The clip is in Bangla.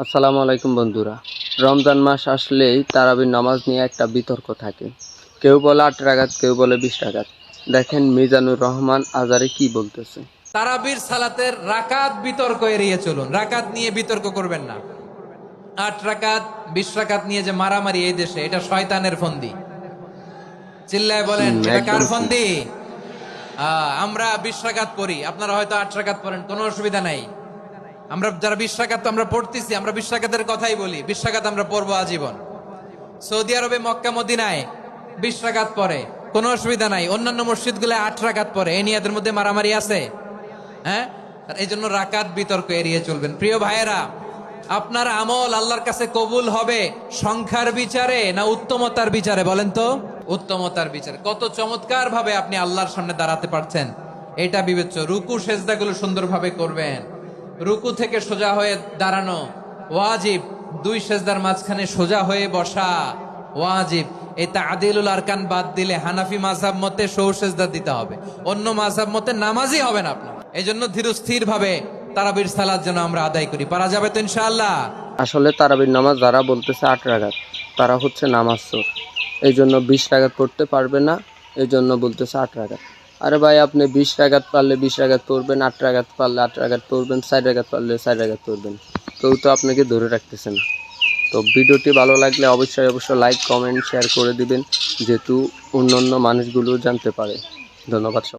আসসালামু আলাইকুম বন্ধুরা। রমজান মাস আসলেই তারাবির নামাজ নিয়ে একটা বিতর্ক থাকে। কেউ বলে 8 রাকাত, কেউ বলে 20 রাকাত। দেখেন মিজানুর রহমান আজারে কি বলতেছে। তারাবির সালাতের রাকাত বিতর্ক এড়িয়ে চলুন। রাকাত নিয়ে বিতর্ক করবেন না। 8 রাকাত 20 রাকাত নিয়ে যে মারামারি এই দেশে, এটা শয়তানের ফন্দি। চিল্লায় বলেন, এটা কার একদম ঠিক। ফন্দি? আমরা 20 রাকাত পড়ি, আপনারা হয়তো 8 রাকাত পড়েন, কোনো অসুবিধা নাই। আমরা যারা 20 রাকাত আমরা পড়তেছি, আমরা 20 রাকাতের কথাই বলি। 20 রাকাত আমরা পড়বো আজীবন। সৌদি আরবে মক্কা মদিনায় 20 রাকাত পড়ে, কোনো অসুবিধা নাই। অন্যান্য মসজিদগুলো 8 রাকাত পড়ে। এই নিয়ে এদের মধ্যে মারামারি আছে? হ্যাঁ, এই জন্য রাকাত বিতর্ক এড়িয়ে চলবেন। প্রিয় ভাইয়েরা, আপনার আমল আল্লাহর কাছে কবুল হবে সংখ্যার বিচারে না উত্তমতার বিচারে? বলেন তো। উত্তমতার বিচারে। কত চমৎকার ভাবে আপনি আল্লাহর সামনে দাঁড়াতে পারছেন, এটা বিবেচ্য। রুকু সেজদাগুলো সুন্দরভাবে করবেন। রুকু থেকে সোজা হয়ে দাঁড়ানো ওয়াজিব। 2 সেজদার মাঝখানে সোজা হয়ে বসা ওয়াজিব। এই তা'দীলুল আরকান বাদ দিলে হানাফি মাযহাব মতে সৌ সেজদা দিতে হবে। অন্য মাযহাব মতে নামাজই হবে না আপনার। এই জন্য ধীরস্থির ভাবে তারাবির সালাত যেন আমরা আদায় করি। পারা যাবে তো ইনশাআল্লাহ? আসলে তারাবির নামাজ যারা বলতেছে 8 রাকাত, তারা হচ্ছে নামাজ চোর। এই জন্য 20 রাকাত পড়তে পারবে না, এই জন্য বলতেছে 8 রাকাত। আরে ভাই, আপনি 20 রাকাত পারলে 20 রাকাত পড়বেন, 8 রাকাত পারলে 8 রাকাত পড়বেন, 4 রাকাত পারলে 4 রাকাত পড়বেন। কেউ তো আপনাকে ধরে রাখতেছে না। তো ভিডিওটি ভালো লাগলে অবশ্যই লাইক, কমেন্ট, শেয়ার করে দিবেন, যেহেতু অন্যান্য মানুষগুলো জানতে পারে। ধন্যবাদ।